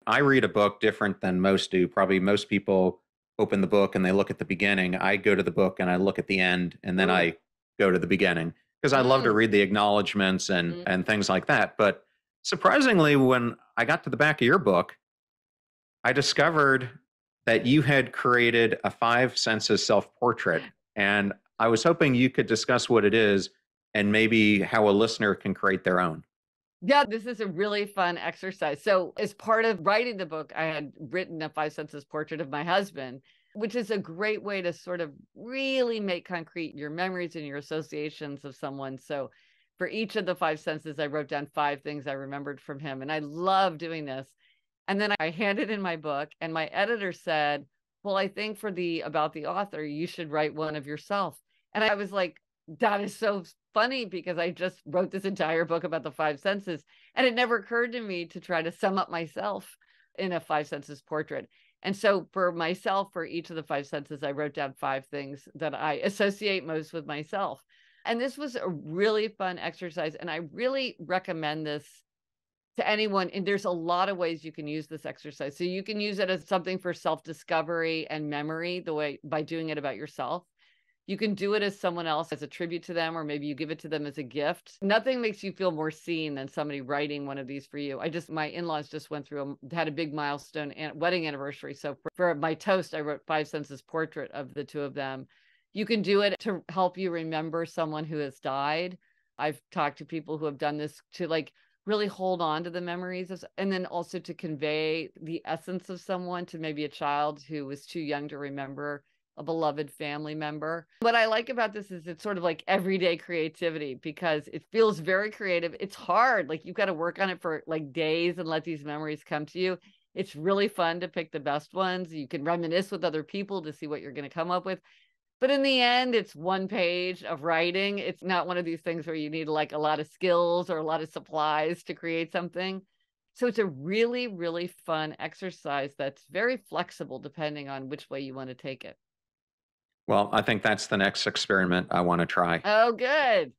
I read a book different than most do. Probably most people open the book and they look at the beginning. I go to the book and I look at the end and then Ooh. I go to the beginning because I love to Mm. read the acknowledgments and Mm. and things like that. But surprisingly, when I got to the back of your book, I discovered that you had created a five senses self portrait. And I was hoping you could discuss what it is and maybe how a listener can create their own. Yeah, this is a really fun exercise. So, as part of writing the book, I had written a five senses portrait of my husband, which is a great way to sort of really make concrete your memories and your associations of someone. So, for each of the five senses, I wrote down five things I remembered from him. And I love doing this. And then I handed in my book, and my editor said, "Well, I think for the about the author, you should write one of yourself." And I was like, that is so funny because I just wrote this entire book about the five senses. And it never occurred to me to try to sum up myself in a five senses portrait. And so for myself, for each of the five senses, I wrote down five things that I associate most with myself. And this was a really fun exercise. And I really recommend this to anyone. And there's a lot of ways you can use this exercise. So you can use it as something for self-discovery and memory, the way by doing it about yourself. You can do it as someone else as a tribute to them, or maybe you give it to them as a gift. Nothing makes you feel more seen than somebody writing one of these for you. My in-laws just went through, had a big milestone and wedding anniversary. So for my toast, I wrote Five Senses portrait of the two of them. You can do it to help you remember someone who has died. I've talked to people who have done this to like really hold on to the memories of, and then also to convey the essence of someone to maybe a child who was too young to remember a beloved family member. What I like about this is it's sort of like everyday creativity because it feels very creative. It's hard. Like you've got to work on it for like days and let these memories come to you. It's really fun to pick the best ones. You can reminisce with other people to see what you're going to come up with. But in the end, it's one page of writing. It's not one of these things where you need like a lot of skills or a lot of supplies to create something. So it's a really, really fun exercise that's very flexible depending on which way you want to take it. Well, I think that's the next experiment I want to try. Oh, good.